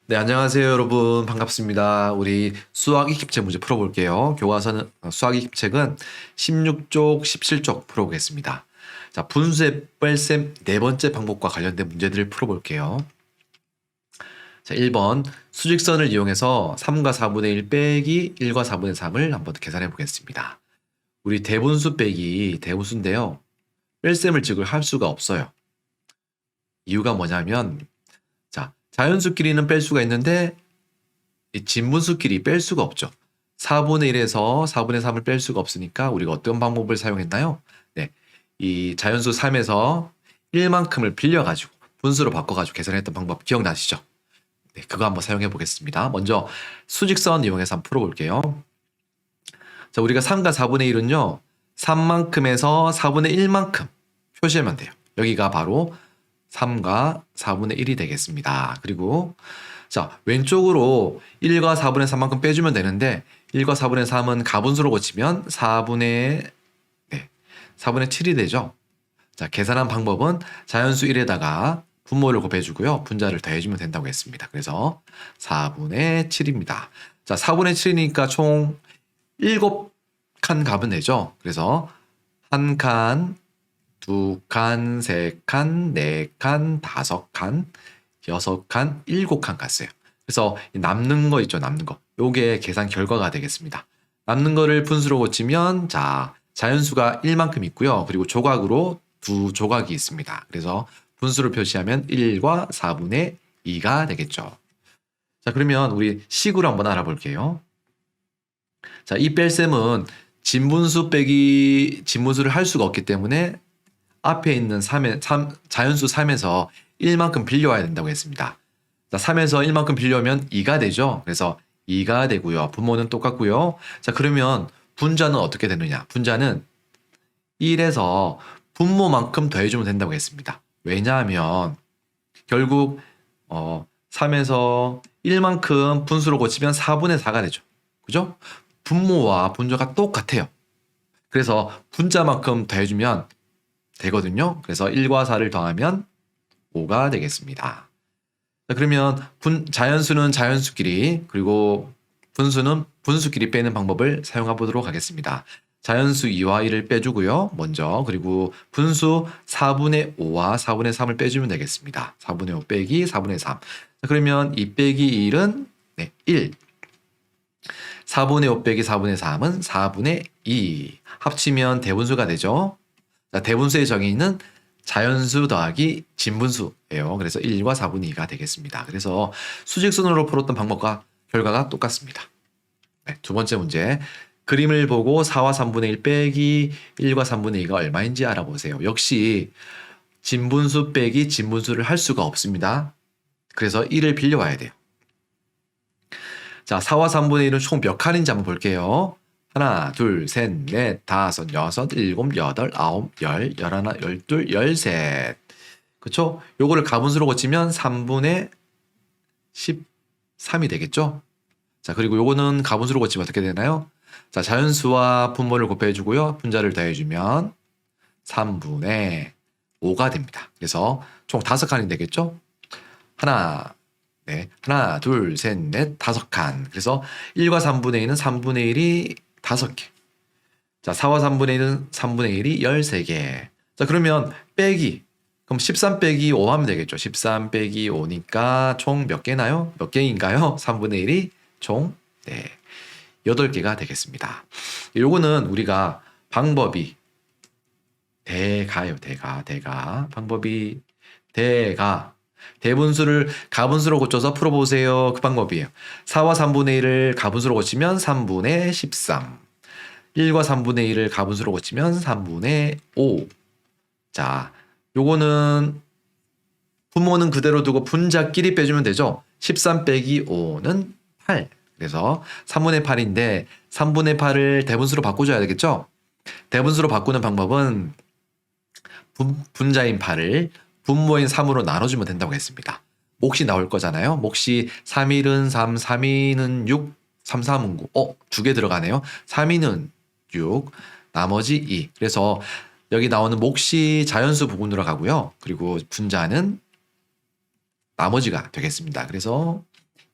네, 안녕하세요, 여러분. 반갑습니다. 우리 수학 익힙책 문제 풀어볼게요. 교과서는, 수학 익힙책은 16쪽, 17쪽 풀어보겠습니다. 자, 분수의 뺄셈 네 번째 방법과 관련된 문제들을 풀어볼게요. 자, 1번. 수직선을 이용해서 3과 4분의 1 빼기 1과 4분의 3을 한번 계산해 보겠습니다. 우리 대분수 빼기 대분수인데요. 뺄셈을 지금 할 수가 없어요. 이유가 뭐냐면, 자, 자연수끼리는 뺄 수가 있는데 이 진분수끼리 뺄 수가 없죠. 4분의 1에서 4분의 3을 뺄 수가 없으니까 우리가 어떤 방법을 사용했나요? 네, 이 자연수 3에서 1만큼을 빌려가지고 분수로 바꿔가지고 계산했던 방법 기억나시죠? 네, 그거 한번 사용해 보겠습니다. 먼저 수직선 이용해서 한번 풀어볼게요. 자, 우리가 3과 4분의 1은요. 3만큼에서 4분의 1만큼 표시하면 돼요. 여기가 바로 3과 4분의 1이 되겠습니다. 그리고 자, 왼쪽으로 1과 4분의 3만큼 빼주면 되는데 1과 4분의 3은 가분수로 고치면 4분의 7이 되죠. 자, 계산한 방법은 자연수 1에다가 분모를 곱해주고요. 분자를 더해주면 된다고 했습니다. 그래서 4분의 7입니다. 자, 4분의 7이니까 총 7칸 값은 되죠. 그래서 1칸, 2칸, 3칸, 4칸, 5칸, 6칸, 7칸 갔어요. 그래서 남는 거 있죠, 남는 거. 요게 계산 결과가 되겠습니다. 남는 거를 분수로 고치면 자, 자연수가 1만큼 있고요. 그리고 조각으로 두 조각이 있습니다. 그래서 분수를 표시하면 1과 4분의 2가 되겠죠. 자, 그러면 우리 식으로 한번 알아볼게요. 자, 이 뺄셈은 진분수 빼기 진분수를 할 수가 없기 때문에 앞에 있는 자연수 3에서 1만큼 빌려와야 된다고 했습니다. 자, 3에서 1만큼 빌려오면 2가 되죠. 그래서 2가 되고요. 분모는 똑같고요. 자, 그러면 분자는 어떻게 되느냐? 분자는 1에서 분모만큼 더해주면 된다고 했습니다. 왜냐하면 결국 3에서 1만큼 분수로 고치면 4분의 4가 되죠. 그죠? 분모와 분자가 똑같아요. 그래서 분자만큼 더해주면 되거든요. 그래서 1과 4를 더하면 5가 되겠습니다. 자, 그러면 자연수는 자연수끼리 그리고 분수는 분수끼리 빼는 방법을 사용해 보도록 하겠습니다. 자연수 2와 1을 빼주고요. 먼저 그리고 분수 4분의 5와 4분의 3을 빼주면 되겠습니다. 4분의 5 빼기 4분의 3. 자, 그러면 2 빼기 1은 1. 4분의 5 빼기 4분의 3은 4분의 2. 합치면 대분수가 되죠. 자, 대분수의 정의는 자연수 더하기 진분수예요. 그래서 1과 4분의 2가 되겠습니다. 그래서 수직선으로 풀었던 방법과 결과가 똑같습니다. 네, 두 번째 문제. 그림을 보고 4와 3분의 1 빼기 1과 3분의 2가 얼마인지 알아보세요. 역시 진분수 빼기 진분수를 할 수가 없습니다. 그래서 1을 빌려와야 돼요. 자, 4와 3분의 1은 총 몇 칸인지 한번 볼게요. 하나, 둘, 셋, 넷, 다섯, 여섯, 일곱, 여덟, 아홉, 열, 열하나, 열둘, 열셋. 그쵸? 요거를 가분수로 고치면 3분의 13이 되겠죠? 자, 그리고 요거는 가분수로 고치면 어떻게 되나요? 자, 자연수와 분모를 곱해주고요. 분자를 더해주면 3분의 5가 됩니다. 그래서 총 5칸이 되겠죠? 하나, 둘, 셋, 넷, 5칸. 그래서 1과 3분의 2는 3분의 1이 5개. 자, 4와 3분의 1은 3분의 1이 13개. 자, 그러면 빼기. 그럼 13 빼기 5 하면 되겠죠. 13 빼기 5니까 총 몇 개나요? 몇 개인가요? 3분의 1이 총 8개가 되겠습니다. 요거는 우리가 방법이 대가요. 방법이 대분수를 가분수로 고쳐서 풀어보세요. 그 방법이에요. 4와 3분의 1을 가분수로 고치면 3분의 13. 1과 3분의 1을 가분수로 고치면 3분의 5. 자, 요거는 분모는 그대로 두고 분자끼리 빼주면 되죠. 13 빼기 5는 8. 그래서 3분의 8인데 3분의 8을 대분수로 바꿔줘야 되겠죠. 대분수로 바꾸는 방법은 분자인 8을 분모인 3으로 나눠주면 된다고 했습니다. 몫이 나올 거잖아요. 몫이 3일은 3, 3이는 6, 3, 3은 9. 2개 들어가네요. 3이는 6, 나머지 2. 그래서 여기 나오는 몫이 자연수 부분으로 가고요. 그리고 분자는 나머지가 되겠습니다. 그래서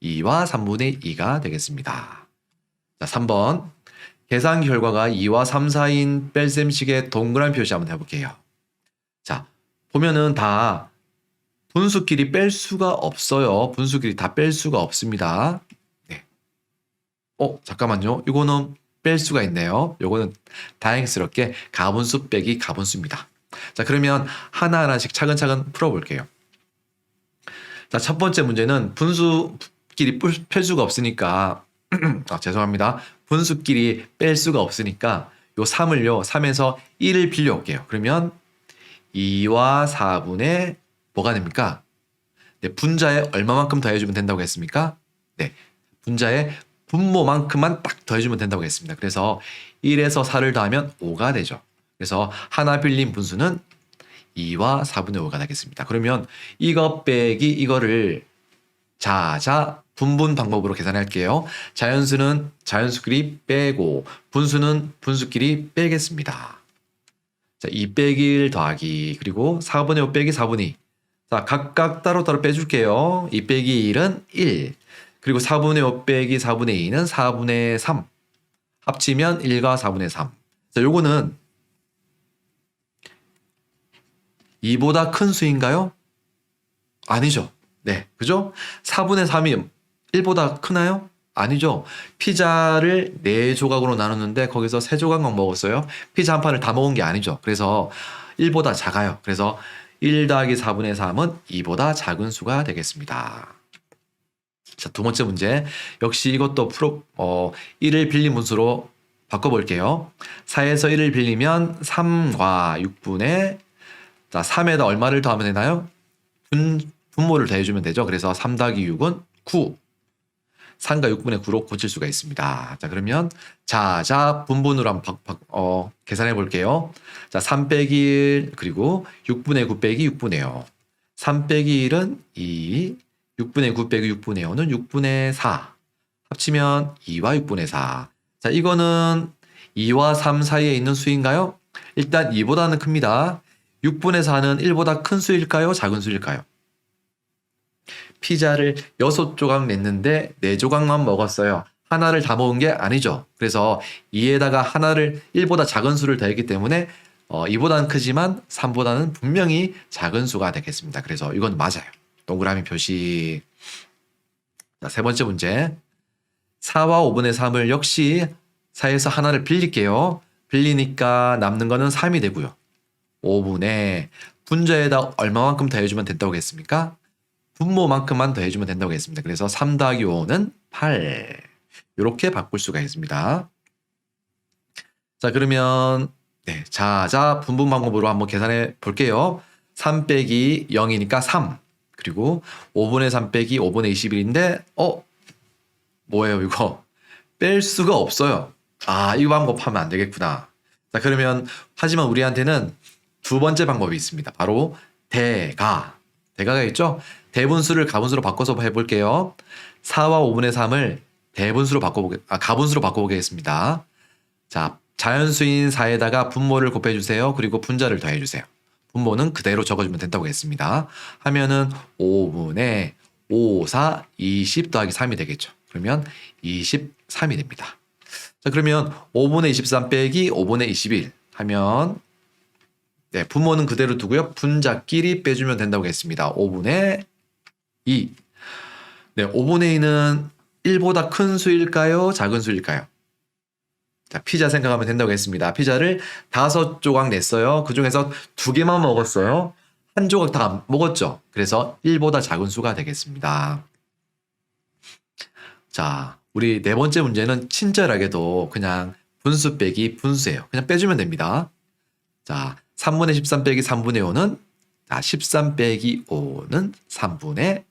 2와 3분의 2가 되겠습니다. 자, 3번. 계산 결과가 2와 3 사이인 뺄셈식의 동그라미 표시 한번 해볼게요. 자, 보면은 다 분수끼리 뺄 수가 없어요. 분수끼리 다 뺄 수가 없습니다. 네. 잠깐만요. 이거는 뺄 수가 있네요. 이거는 다행스럽게 가분수 빼기 가분수입니다. 자, 그러면 하나하나씩 차근차근 풀어볼게요. 자, 첫 번째 문제는 분수끼리 뺄 수가 없으니까 죄송합니다. 분수끼리 뺄 수가 없으니까 요 3을요. 3에서 1을 빌려올게요. 그러면 2와 4분의 뭐가 됩니까? 네, 분자에 얼마만큼 더해주면 된다고 했습니까? 네, 분자에 분모만큼만 딱 더해주면 된다고 했습니다. 그래서 1에서 4를 더하면 5가 되죠. 그래서 하나 빌린 분수는 2와 4분의 5가 되겠습니다. 그러면 이거 빼기 이거를 자자 분분 방법으로 계산할게요. 자연수는 자연수끼리 빼고 분수는 분수끼리 빼겠습니다. 자, 2 빼기 1 더하기 그리고 4분의 5 빼기 4분의 2. 자, 각각 따로따로 빼줄게요. 2 빼기 1은 1. 그리고 4분의 5 빼기 4분의 2는 4분의 3. 합치면 1과 4분의 3. 자, 요거는 2보다 큰 수인가요? 아니죠. 네, 그죠? 4분의 3이 1보다 크나요? 아니죠. 피자를 4조각으로 나눴는데 거기서 3조각만 먹었어요. 피자 한 판을 다 먹은 게 아니죠. 그래서 1보다 작아요. 그래서 1 더하기 4분의 3은 2보다 작은 수가 되겠습니다. 자, 두 번째 문제. 역시 이것도 1을 빌린 분수로 바꿔볼게요. 4에서 1을 빌리면 3과 6분의 자, 3에다 얼마를 더하면 되나요? 분모를 더해주면 되죠. 그래서 3 더하기 6은 9. 3과 6분의 9로 고칠 수가 있습니다. 자, 그러면 자자 분분으로 한번 계산해 볼게요. 자, 3 빼기 1 그리고 6분의 9 빼기 6분의 5. 3 빼기 1은 2. 6분의 9 빼기 6분의 5는 6분의 4. 합치면 2와 6분의 4. 자, 이거는 2와 3 사이에 있는 수인가요? 일단 2보다는 큽니다. 6분의 4는 1보다 큰 수일까요? 작은 수일까요? 피자를 6조각 냈는데 4조각만 먹었어요. 하나를 다 먹은 게 아니죠. 그래서 2에다가 하나를 1보다 작은 수를 더했기 때문에 2보다는 크지만 3보다는 분명히 작은 수가 되겠습니다. 그래서 이건 맞아요. 동그라미 표시. 자, 세 번째 문제. 4와 5분의 3을 역시 4에서 하나를 빌릴게요. 빌리니까 남는 거는 3이 되고요. 5분의 분자에다 얼마만큼 더해주면 된다고 했습니까? 분모만큼만 더해주면 된다고 했습니다. 그래서 3 더하기 5는 8. 이렇게 바꿀 수가 있습니다. 자, 그러면 네, 자자 분분 방법으로 한번 계산해 볼게요. 3 빼기 0이니까 3. 그리고 5분의 3 빼기 5분의 21인데 뭐예요 이거? 뺄 수가 없어요. 아, 이 방법 하면 안 되겠구나. 자, 그러면 하지만 우리한테는 두 번째 방법이 있습니다. 바로 대가가 있죠? 대분수를 가분수로 바꿔서 해볼게요. 4와 5분의 3을 가분수로 바꿔보겠습니다. 자, 자연수인 4에다가 분모를 곱해주세요. 그리고 분자를 더해주세요. 분모는 그대로 적어주면 된다고 했습니다. 하면은 5분의 5, 4, 20 더하기 3이 되겠죠. 그러면 23이 됩니다. 자, 그러면 5분의 23 빼기 5분의 21 하면 네, 분모는 그대로 두고요. 분자끼리 빼주면 된다고 했습니다. 5분의 2. 네, 5분의 2는 1보다 큰 수일까요? 작은 수일까요? 자, 피자 생각하면 된다고 했습니다. 피자를 5조각 냈어요. 그 중에서 2개만 먹었어요. 한 조각 다 먹었죠. 그래서 1보다 작은 수가 되겠습니다. 자, 우리 네 번째 문제는 친절하게도 그냥 분수 빼기 분수예요. 그냥 빼주면 됩니다. 자, 3분의 13 빼기 3분의 5는 13 빼기 5는 3분의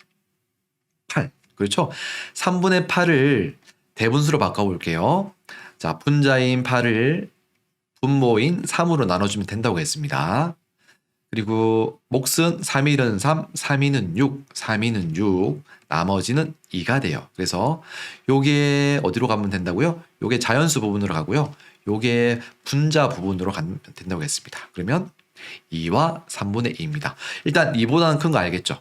8. 그렇죠? 3분의 8을 대분수로 바꿔볼게요. 자, 분자인 8을 분모인 3으로 나눠주면 된다고 했습니다. 그리고 몫은 3일은 3, 3이는 6, 3이는 6, 나머지는 2가 돼요. 그래서 요게 어디로 가면 된다고요? 요게 자연수 부분으로 가고요. 요게 분자 부분으로 가면 된다고 했습니다. 그러면 2와 3분의 2입니다. 일단 2보다는 큰 거 알겠죠?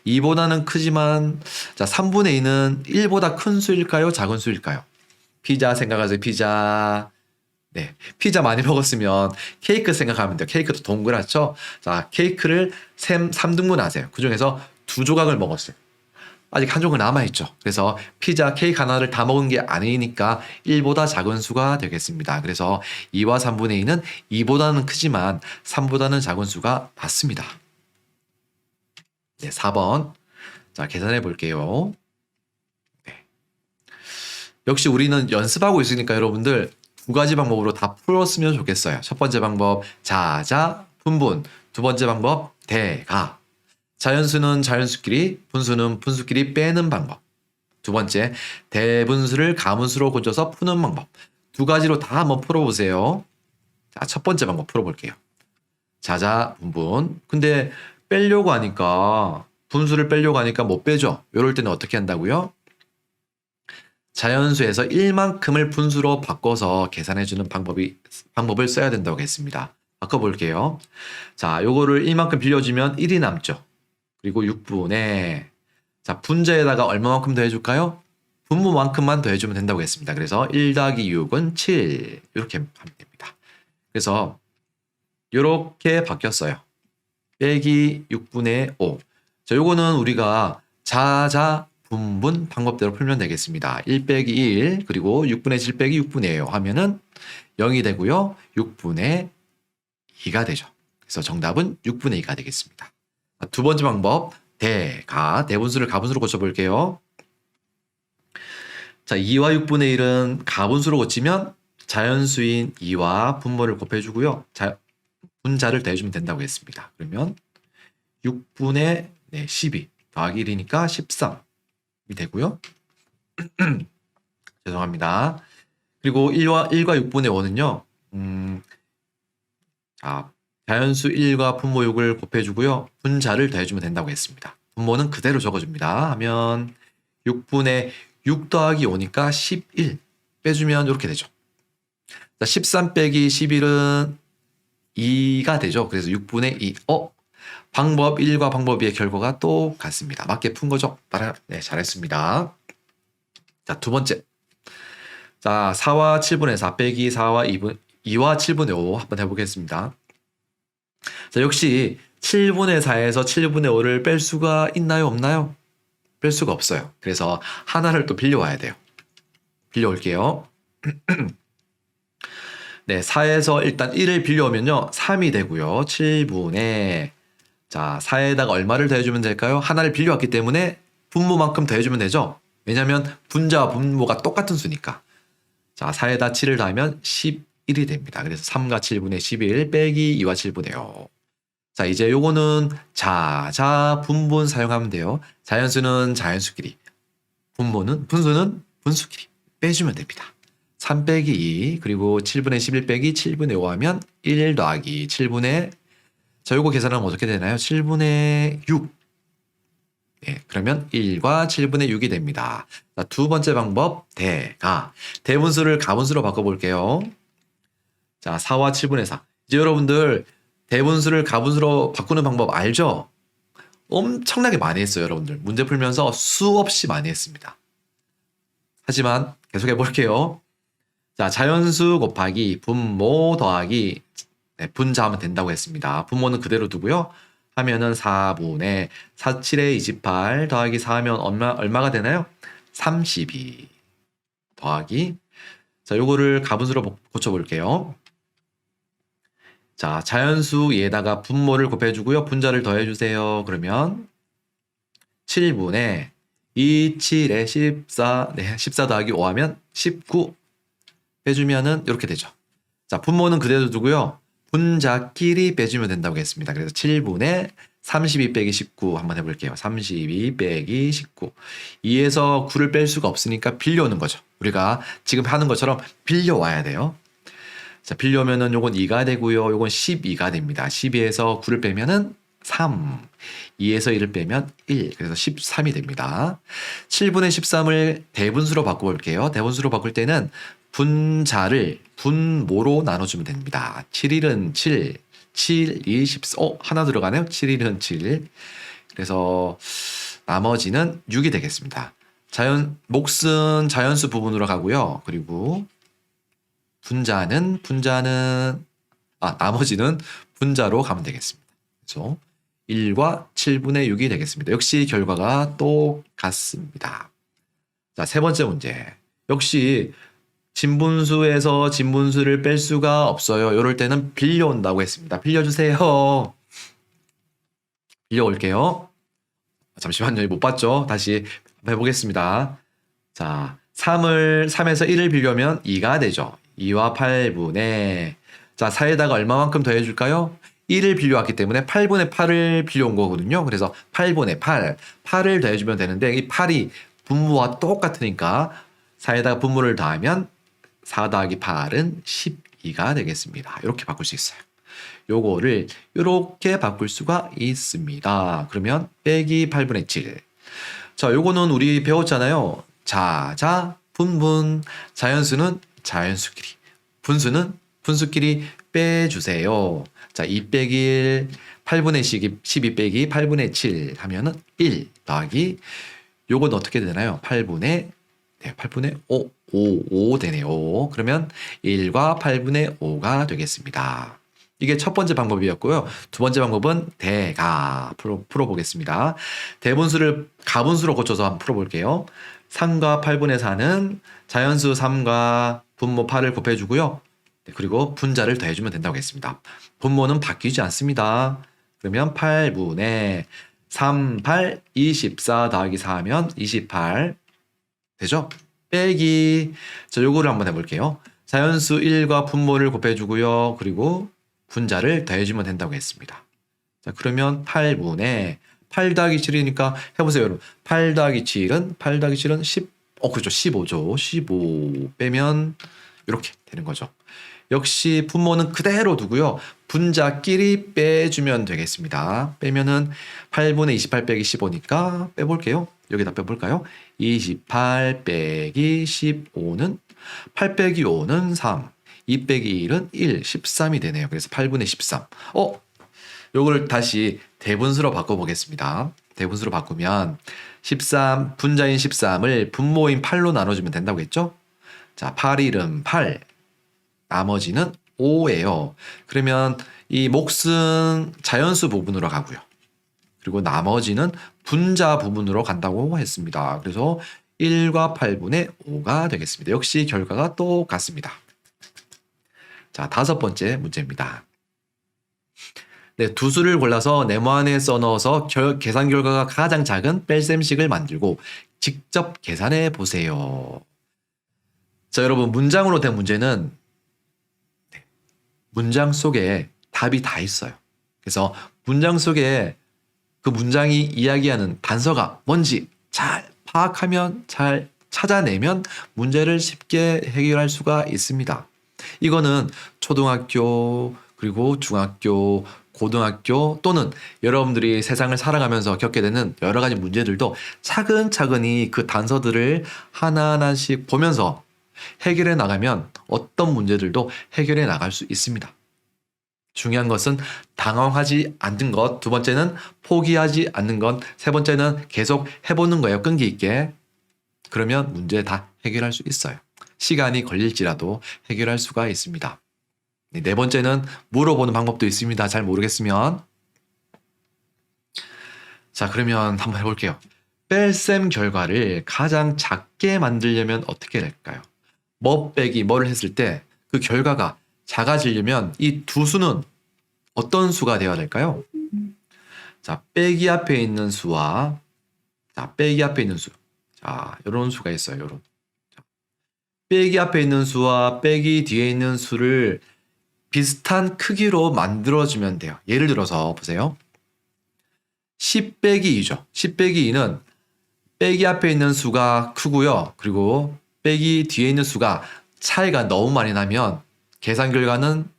2보다는 크지만 자 3분의 2는 1보다 큰 수일까요? 작은 수일까요? 피자 생각하세요. 피자. 네, 피자 많이 먹었으면 케이크 생각하면 돼요. 케이크도 동그랗죠? 자, 케이크를 3등분 하세요. 그 중에서 2조각을 먹었어요. 아직 한 조각 남아있죠. 그래서 피자 케이크 하나를 다 먹은 게 아니니까 1보다 작은 수가 되겠습니다. 그래서 2와 3분의 2는 2보다는 크지만 3보다는 작은 수가 맞습니다. 네, 4번. 자, 계산해 볼게요. 네. 역시 우리는 연습하고 있으니까 여러분들 2가지 방법으로 다 풀었으면 좋겠어요. 첫 번째 방법 자자 분분, 두 번째 방법 대가. 자연수는 자연수끼리, 분수는 분수끼리 빼는 방법. 두 번째, 대분수를 가분수로 고쳐서 푸는 방법. 2가지로 다 한번 풀어보세요. 자, 첫 번째 방법 풀어볼게요. 자자, 분분. 근데 빼려고 하니까, 분수를 빼려고 하니까 못 빼죠. 이럴 때는 어떻게 한다고요? 자연수에서 1만큼을 분수로 바꿔서 계산해주는 방법을 써야 된다고 했습니다. 바꿔볼게요. 자, 요거를 1만큼 빌려주면 1이 남죠. 그리고 6분의 자 분자에다가 얼마만큼 더해줄까요? 분모만큼만 더해주면 된다고 했습니다. 그래서 1 더하기 6은 7 이렇게 하면 됩니다. 그래서 이렇게 바뀌었어요. 빼기 6분의 5. 자, 요거는 우리가 자자 분분 방법대로 풀면 되겠습니다. 1 빼기 1 그리고 6분의 7 빼기 6분의 5 하면은 0이 되고요. 6분의 2가 되죠. 그래서 정답은 6분의 2가 되겠습니다. 두 번째 방법 대가 대분수를 가분수로 고쳐볼게요. 자 2와 6분의 1은 가분수로 고치면 자연수인 2와 분모를 곱해주고요. 분자를 더해주면 된다고 했습니다. 그러면 6분의 12 더하기 1이니까 13이 되고요. 죄송합니다. 그리고 1과 6분의 5는요. 자 자연수 1과 분모 6을 곱해주고요. 분자를 더해주면 된다고 했습니다. 분모는 그대로 적어줍니다. 하면 6분의 6 더하기 5니까 11 빼주면 이렇게 되죠. 자, 13 빼기 11은 2가 되죠. 그래서 6분의 2. 방법 1과 방법 2의 결과가 똑같습니다. 맞게 푼 거죠? 네, 잘했습니다. 자, 두 번째. 자, 4와 7분의 4 빼기 2와 7분의 5 한번 해보겠습니다. 자, 역시 7분의 4에서 7분의 5를 뺄 수가 있나요? 없나요? 뺄 수가 없어요. 그래서 하나를 또 빌려와야 돼요. 빌려올게요. 네, 4에서 일단 1을 빌려오면요. 3이 되고요. 7분의 자 4에다가 얼마를 더해주면 될까요? 하나를 빌려왔기 때문에 분모만큼 더해주면 되죠. 왜냐하면 분자와 분모가 똑같은 수니까. 자 4에다 7을 더하면 11이 됩니다. 그래서 3과 7분의 11 빼기 2와 7분의 5. 자 이제 요거는 자자 분분 사용하면 돼요. 자연수는 자연수끼리, 분수는 분수끼리 빼주면 됩니다. 3 빼기 2 그리고 7분의 11 빼기 7분의 5 하면 1 더하기 7분의 자 요거 계산하면 어떻게 되나요? 7분의 6. 네, 그러면 1과 7분의 6이 됩니다. 자, 두 번째 방법 대가 대분수를 가분수로 바꿔볼게요. 자 4와 7분의 4. 이제 여러분들 대분수를 가분수로 바꾸는 방법 알죠? 엄청나게 많이 했어요, 여러분들. 문제 풀면서 수없이 많이 했습니다. 하지만 계속해 볼게요. 자, 자연수 곱하기 분모 더하기 분자하면 된다고 했습니다. 분모는 그대로 두고요. 하면은 4분의 4, 7에 28 더하기 4 하면 얼마가 되나요? 32 더하기 자, 요거를 가분수로 고쳐볼게요. 자, 자연수에다가 분모를 곱해주고요. 분자를 더해주세요. 그러면 7분의 2, 7에 14, 14 더하기 5 하면 19 빼주면은 이렇게 되죠. 자, 분모는 그대로 두고요. 분자끼리 빼주면 된다고 했습니다. 그래서 7분의 32 빼기 19 한번 해볼게요. 32 빼기 19. 2에서 9를 뺄 수가 없으니까 빌려오는 거죠. 우리가 지금 하는 것처럼 빌려와야 돼요. 자, 빌려오면은 요건 2가 되고요. 요건 12가 됩니다. 12에서 9를 빼면은 3. 2에서 1을 빼면 1. 그래서 13이 됩니다. 7분의 13을 대분수로 바꿔볼게요. 대분수로 바꿀 때는 분자를 분모로 나눠주면 됩니다. 7, 1은 7, 7, 2, 14. 하나 들어가네요. 7, 1은 7. 그래서 나머지는 6이 되겠습니다. 몫은 자연수 부분으로 가고요. 그리고 나머지는 분자로 가면 되겠습니다. 그래서 1과 7분의 6이 되겠습니다. 역시 결과가 똑같습니다. 자, 세 번째 문제. 역시 진분수에서 진분수를 뺄 수가 없어요. 이럴 때는 빌려온다고 했습니다. 빌려주세요. 빌려올게요. 잠시만요. 못 봤죠? 다시 해보겠습니다. 자, 3에서 1을 빌려면 2가 되죠. 2와 8분의 자, 4에다가 얼마만큼 더해줄까요? 1을 빌려왔기 때문에 8분의 8을 빌려온 거거든요. 그래서 8분의 8을 더해주면 되는데 이 8이 분모와 똑같으니까 4에다가 분모를 더하면 4 더하기 8은 12가 되겠습니다. 이렇게 바꿀 수 있어요. 요거를 이렇게 바꿀 수가 있습니다. 그러면 빼기 8분의 7. 자, 요거는 우리 배웠잖아요. 자자, 분분. 자연수는 자연수끼리. 분수는 분수끼리 빼주세요. 자, 2 빼기 1, 8분의 12 빼기 8분의 7 하면은 1 더하기 요건 어떻게 되나요? 8분의 5 되네요. 5. 그러면 1과 8분의 5가 되겠습니다. 이게 첫 번째 방법이었고요. 두 번째 방법은 대가 풀어보겠습니다. 대분수를 가분수로 고쳐서 한번 풀어볼게요. 3과 8분의 4는 자연수 3과 분모 8을 곱해주고요. 그리고 분자를 더해주면 된다고 했습니다. 분모는 바뀌지 않습니다. 그러면 8분의 3, 8, 24 더하기 4 하면 28 되죠? 빼기. 자, 요거를 한번 해볼게요. 자연수 1과 분모를 곱해주고요. 그리고 분자를 더해주면 된다고 했습니다. 자, 그러면 8분의 8 더하기 7이니까 해보세요, 여러분. 8 더하기 7은 10, 그렇죠. 15죠. 15 빼면 이렇게 되는 거죠. 역시 분모는 그대로 두고요. 분자끼리 빼주면 되겠습니다. 빼면은 8분의 28 빼기 15니까 빼볼게요. 여기다 빼볼까요? 28 빼기 15는 8 빼기 5는 3. 2 빼기 1은 1, 13이 되네요. 그래서 8분의 13. 요걸 다시 대분수로 바꿔보겠습니다. 대분수로 바꾸면 13, 분자인 13을 분모인 8로 나눠주면 된다고 했죠? 자, 8일은 8, 나머지는 5예요. 그러면 이 몫은 자연수 부분으로 가고요. 그리고 나머지는 분자 부분으로 간다고 했습니다. 그래서 1과 8분의 5가 되겠습니다. 역시 결과가 똑같습니다. 자, 다섯 번째 문제입니다. 네, 두 수를 골라서 네모안에 써넣어서 계산 결과가 가장 작은 뺄셈식을 만들고 직접 계산해 보세요. 자, 여러분, 문장으로 된 문제는 문장 속에 답이 다 있어요. 그래서 문장 속에 그 문장이 이야기하는 단서가 뭔지 잘 파악하면, 잘 찾아내면 문제를 쉽게 해결할 수가 있습니다. 이거는 초등학교, 그리고 중학교, 고등학교 또는 여러분들이 세상을 살아가면서 겪게 되는 여러 가지 문제들도 차근차근히 그 단서들을 하나하나씩 보면서 해결해 나가면 어떤 문제들도 해결해 나갈 수 있습니다. 중요한 것은 당황하지 않는 것, 두 번째는 포기하지 않는 것, 세 번째는 계속 해보는 거예요. 끈기 있게. 그러면 문제 다 해결할 수 있어요. 시간이 걸릴지라도 해결할 수가 있습니다. 네 번째는 물어보는 방법도 있습니다. 잘 모르겠으면. 자, 그러면 한번 해볼게요. 뺄셈 결과를 가장 작게 만들려면 어떻게 될까요? 뭐 빼기 뭐를 했을 때 그 결과가 작아지려면 이 두 수는 어떤 수가 되어야 될까요? 자, 빼기 앞에 있는 수와 빼기 앞에 있는 수. 자, 이런 수가 있어요. 요런. 빼기 앞에 있는 수와 빼기 뒤에 있는 수를 비슷한 크기로 만들어주면 돼요. 예를 들어서 보세요. 10 빼기 2죠. 10 빼기 2는 빼기 앞에 있는 수가 크고요. 그리고 빼기 뒤에 있는 수가 차이가 너무 많이 나면 계산 결과는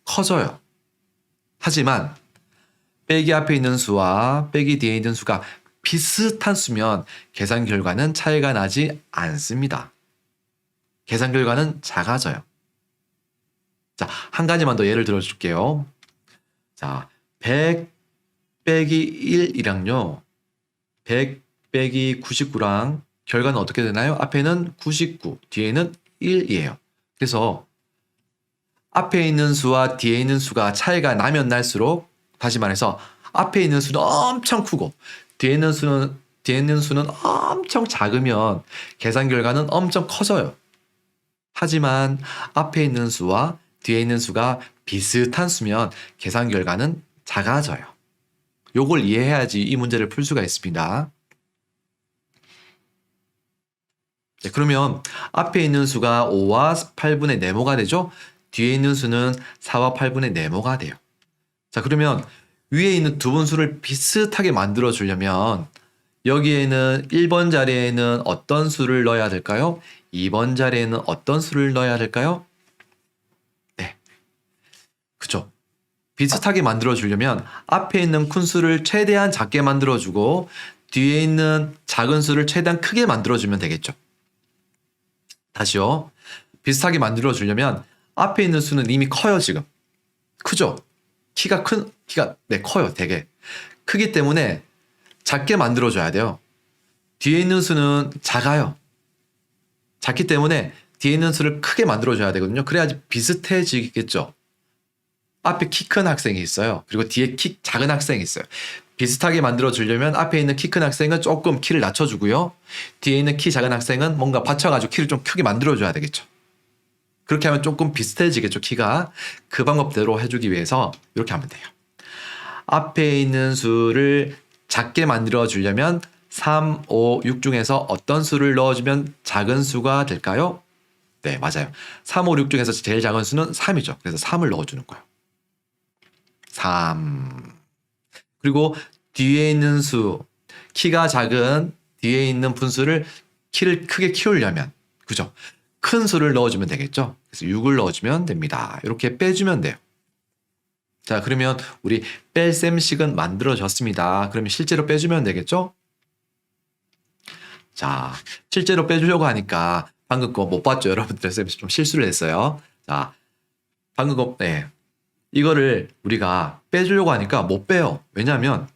커져요. 하지만 빼기 앞에 있는 수와 빼기 뒤에 있는 수가 비슷한 수면 계산 결과는 차이가 나지 않습니다. 계산 결과는 작아져요. 자, 한 가지만 더 예를 들어줄게요. 자, 빼기 1이랑요. 100 빼기 99랑 결과는 어떻게 되나요? 앞에는 99, 뒤에는 1이에요. 그래서 앞에 있는 수와 뒤에 있는 수가 차이가 나면 날수록, 다시 말해서 앞에 있는 수는 엄청 크고 뒤에 있는 수는 엄청 작으면 계산 결과는 엄청 커져요. 하지만 앞에 있는 수와 뒤에 있는 수가 비슷한 수면 계산 결과는 작아져요. 요걸 이해해야지 이 문제를 풀 수가 있습니다. 네, 그러면 앞에 있는 수가 5와 8분의 네모가 되죠? 뒤에 있는 수는 4와 8분의 네모가 돼요. 자, 그러면 위에 있는 두 분수를 비슷하게 만들어 주려면 여기에는 1번 자리에는 어떤 수를 넣어야 될까요? 2번 자리에는 어떤 수를 넣어야 될까요? 네, 그죠. 비슷하게 만들어 주려면 앞에 있는 큰 수를 최대한 작게 만들어 주고 뒤에 있는 작은 수를 최대한 크게 만들어 주면 되겠죠. 다시요. 비슷하게 만들어 주려면 앞에 있는 수는 이미 커요, 지금. 크죠? 키가 커요, 되게. 크기 때문에 작게 만들어 줘야 돼요. 뒤에 있는 수는 작아요. 작기 때문에 뒤에 있는 수를 크게 만들어 줘야 되거든요. 그래야지 비슷해지겠죠. 앞에 키 큰 학생이 있어요. 그리고 뒤에 키 작은 학생이 있어요. 비슷하게 만들어 주려면 앞에 있는 키 큰 학생은 조금 키를 낮춰주고요. 뒤에 있는 키 작은 학생은 뭔가 받쳐가지고 키를 좀 크게 만들어 줘야 되겠죠. 그렇게 하면 조금 비슷해지겠죠, 키가. 그 방법대로 해주기 위해서 이렇게 하면 돼요. 앞에 있는 수를 작게 만들어 주려면 3, 5, 6 중에서 어떤 수를 넣어주면 작은 수가 될까요? 네, 맞아요. 3, 5, 6 중에서 제일 작은 수는 3이죠. 그래서 3을 넣어주는 거예요. 3. 그리고 뒤에 있는 수, 키가 작은 뒤에 있는 분수를 키를 크게 키우려면, 그죠? 큰 수를 넣어주면 되겠죠? 그래서 6을 넣어주면 됩니다. 이렇게 빼주면 돼요. 자, 그러면 우리 뺄셈식은 만들어졌습니다. 그러면 실제로 빼주면 되겠죠? 자, 실제로 빼주려고 하니까 방금 거 못 봤죠? 여러분들 쌤이 좀 실수를 했어요. 자, 방금 거, 네. 이거를 우리가 빼주려고 하니까 못 빼요. 왜냐하면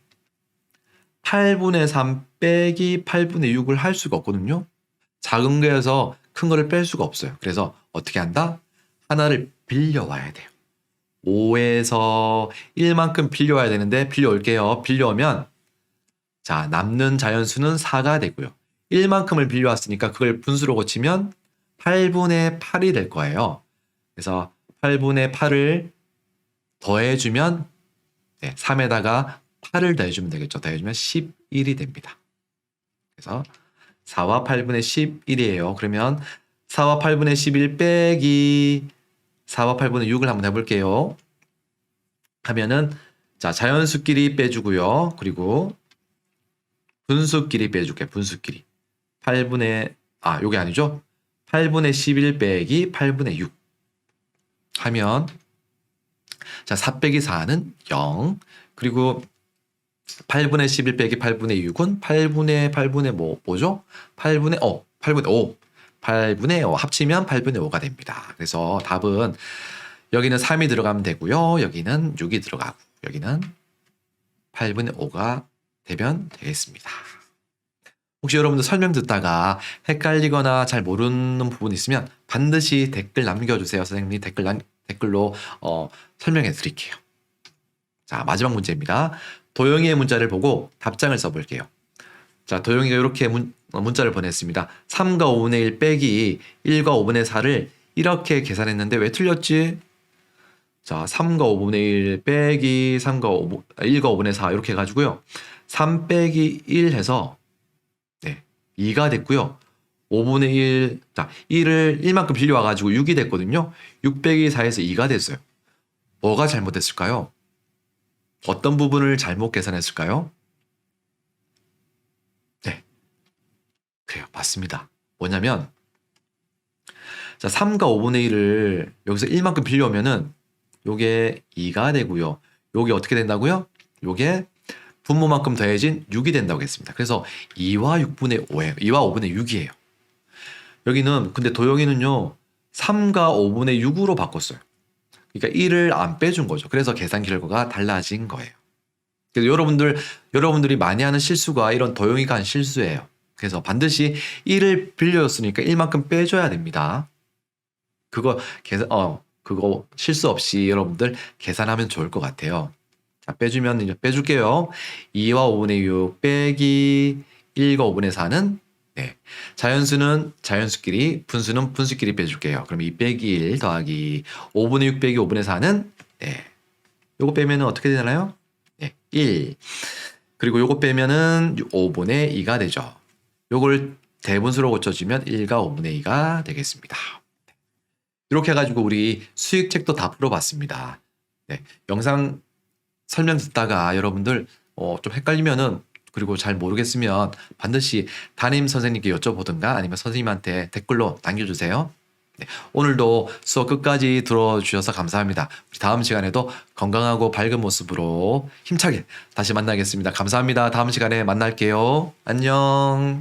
8분의 3 빼기 8분의 6을 할 수가 없거든요. 작은 거에서 큰 거를 뺄 수가 없어요. 그래서 어떻게 한다? 하나를 빌려와야 돼요. 5에서 1만큼 빌려와야 되는데 빌려올게요. 빌려오면 자, 남는 자연수는 4가 되고요. 1만큼을 빌려왔으니까 그걸 분수로 고치면 8분의 8이 될 거예요. 그래서 8분의 8을 더해주면 3에다가 8을 더해주면 되겠죠. 더해주면 11이 됩니다. 그래서 4와 8분의 11이에요. 그러면 4와 8분의 11 빼기 4와 8분의 6을 한번 해볼게요. 하면은 자, 자연수끼리 빼주고요. 그리고 분수끼리 빼줄게요. 분수끼리. 8분의 요게 아니죠? 8분의 11 빼기 8분의 6 하면 자, 4 빼기 4는 0. 그리고 8분의 11 빼기 8분의 6은 8분의 뭐죠? 8분의 5. 8분의 5 합치면 8분의 5가 됩니다. 그래서 답은 여기는 3이 들어가면 되고요. 여기는 6이 들어가고 여기는 8분의 5가 되면 되겠습니다. 혹시 여러분들 설명 듣다가 헷갈리거나 잘 모르는 부분 있으면 반드시 댓글 남겨주세요. 선생님이 댓글로 설명해 드릴게요. 자, 마지막 문제입니다. 도영이의 문자를 보고 답장을 써볼게요. 자, 도영이가 이렇게 문자를 보냈습니다. 3과 5분의 1 빼기 1과 5분의 4를 이렇게 계산했는데 왜 틀렸지? 자, 3과 5분의 1 빼기 1과 5분의 4 이렇게 해가지고요. 3 빼기 1 해서 2가 됐고요. 5분의 1, 자, 1을 1만큼 빌려와가지고 6이 됐거든요. 6 빼기 4에서 2가 됐어요. 뭐가 잘못됐을까요? 어떤 부분을 잘못 계산했을까요? 네. 그래요. 맞습니다. 뭐냐면, 자, 3과 5분의 1을 여기서 1만큼 빌려오면은 요게 2가 되고요. 요게 어떻게 된다고요? 요게 분모만큼 더해진 6이 된다고 했습니다. 그래서 2와 6분의 5예요. 2와 5분의 6이에요. 여기는 근데 도영이는요. 3과 5분의 6으로 바꿨어요. 그러니까 1을 안 빼준 거죠. 그래서 계산 결과가 달라진 거예요. 그래서 여러분들이 많이 하는 실수가 이런 도형이가 한 실수예요. 그래서 반드시 1을 빌려줬으니까 1만큼 빼줘야 됩니다. 그거 실수 없이 여러분들 계산하면 좋을 것 같아요. 자, 빼주면 이제 빼줄게요. 2와 5분의 6 빼기 1과 5분의 4는 네. 자연수는 자연수끼리, 분수는 분수끼리 빼줄게요. 그럼 2 빼기 1 더하기 5분의 6 빼기 5분의 4는 네. 요거 빼면은 어떻게 되나요? 네. 1. 그리고 요거 빼면은 5분의 2가 되죠. 요걸 대분수로 고쳐주면 1과 5분의 2가 되겠습니다. 이렇게 해가지고 우리 수익책도 다 풀어봤습니다. 네. 영상 설명 듣다가 여러분들 좀 헷갈리면은 그리고 잘 모르겠으면 반드시 담임 선생님께 여쭤보든가 아니면 선생님한테 댓글로 남겨주세요. 네, 오늘도 수업 끝까지 들어주셔서 감사합니다. 우리 다음 시간에도 건강하고 밝은 모습으로 힘차게 다시 만나겠습니다. 감사합니다. 다음 시간에 만날게요. 안녕.